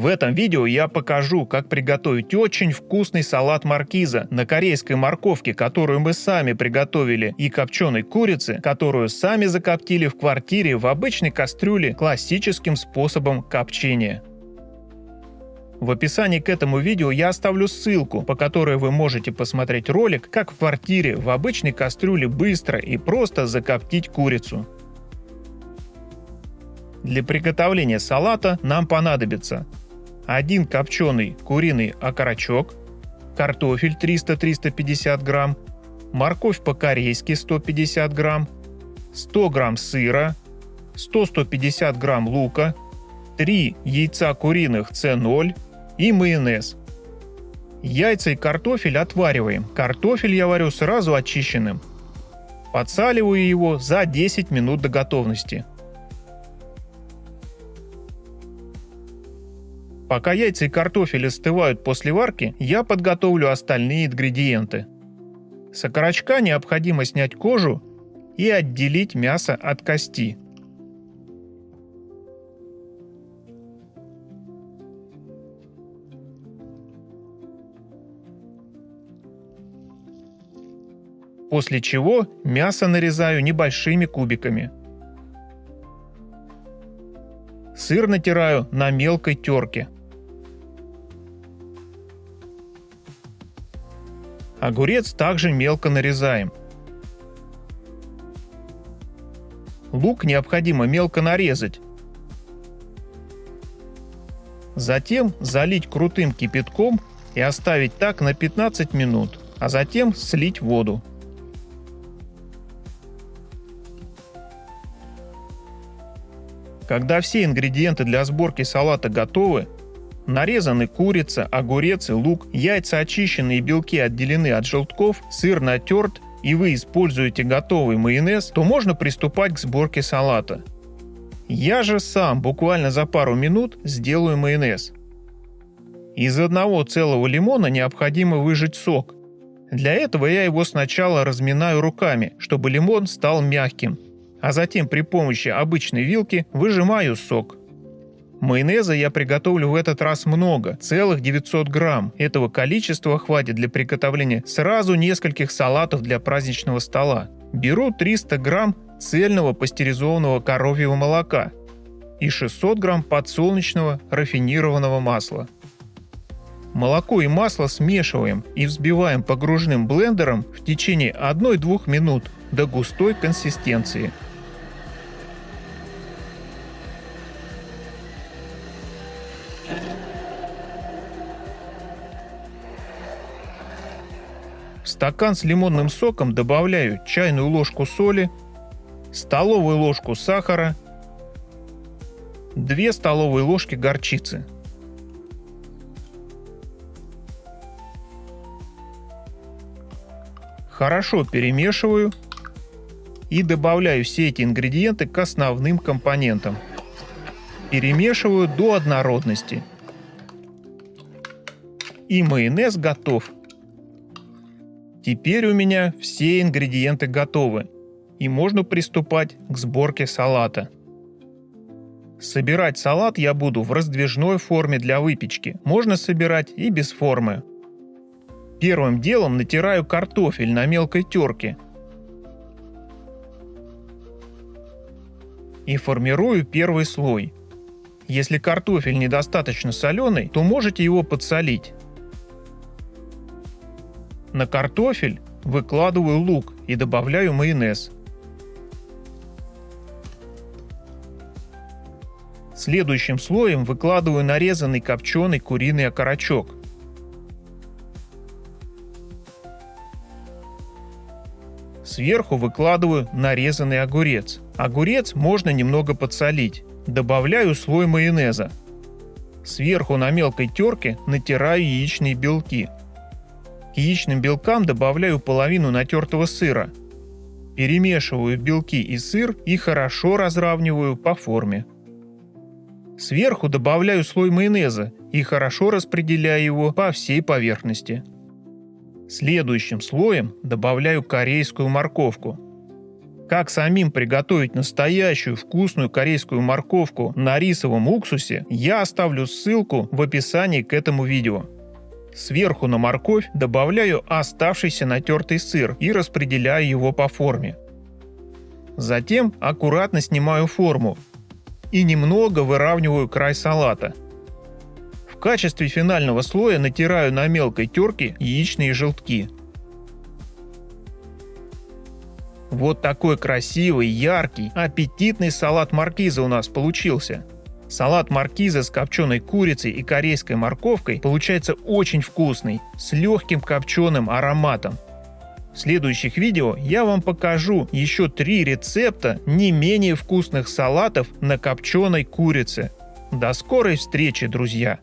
В этом видео я покажу, как приготовить очень вкусный салат маркиза на корейской морковке, которую мы сами приготовили, и копченой курицы, которую сами закоптили в квартире в обычной кастрюле классическим способом копчения. В описании к этому видео я оставлю ссылку, по которой вы можете посмотреть ролик, как в квартире в обычной кастрюле быстро и просто закоптить курицу. Для приготовления салата нам понадобится 1 копченый куриный окорочок, картофель 300-350 грамм, морковь по-корейски 150 грамм, 100 грамм сыра, 100-150 грамм лука, 3 яйца куриных С0 и майонез. Яйца и картофель отвариваем. Картофель я варю сразу очищенным. Подсаливаю его за 10 минут до готовности. Пока яйца и картофель остывают после варки, я подготовлю остальные ингредиенты. С окорочка необходимо снять кожу и отделить мясо от кости. После чего мясо нарезаю небольшими кубиками. Сыр натираю на мелкой терке. Огурец также мелко нарезаем. Лук необходимо мелко нарезать. Затем залить крутым кипятком и оставить так на 15 минут, а затем слить воду. Когда все ингредиенты для сборки салата готовы, нарезаны курица, огурец и лук, яйца очищены и белки отделены от желтков, сыр натерт и вы используете готовый майонез, то можно приступать к сборке салата. Я же сам буквально за пару минут сделаю майонез. Из 1 целого лимона необходимо выжать сок. Для этого я его сначала разминаю руками, чтобы лимон стал мягким, а затем при помощи обычной вилки выжимаю сок. Майонеза я приготовлю в этот раз много, целых 900 грамм. Этого количества хватит для приготовления сразу нескольких салатов для праздничного стола. Беру 300 грамм цельного пастеризованного коровьего молока и 600 грамм подсолнечного рафинированного масла. Молоко и масло смешиваем и взбиваем погружным блендером в течение 1-2 минут до густой консистенции. В стакан с лимонным соком добавляю чайную ложку соли, столовую ложку сахара, 2 столовые ложки горчицы. Хорошо перемешиваю и добавляю все эти ингредиенты к основным компонентам. Перемешиваю до однородности. И майонез готов. Теперь у меня все ингредиенты готовы, и можно приступать к сборке салата. Собирать салат я буду в раздвижной форме для выпечки, можно собирать и без формы. Первым делом натираю картофель на мелкой терке и формирую первый слой. Если картофель недостаточно соленый, то можете его подсолить. На картофель выкладываю лук и добавляю майонез. Следующим слоем выкладываю нарезанный копченый куриный окорочок. Сверху выкладываю нарезанный огурец. Огурец можно немного подсолить. Добавляю слой майонеза. Сверху на мелкой терке натираю яичные белки. К яичным белкам добавляю половину натертого сыра. Перемешиваю белки и сыр и хорошо разравниваю по форме. Сверху добавляю слой майонеза и хорошо распределяю его по всей поверхности. Следующим слоем добавляю корейскую морковку. как самим приготовить настоящую вкусную корейскую морковку на рисовом уксусе, я оставлю ссылку в описании к этому видео. Сверху на морковь добавляю оставшийся натертый сыр и распределяю его по форме. Затем аккуратно снимаю форму и немного выравниваю край салата. В качестве финального слоя натираю на мелкой терке яичные желтки. Вот такой красивый, яркий, аппетитный салат маркиза у нас получился. Салат маркиза с копченой курицей и корейской морковкой получается очень вкусный, с легким копченым ароматом. В следующих видео я вам покажу еще 3 рецепта не менее вкусных салатов на копченой курице. До скорой встречи, друзья!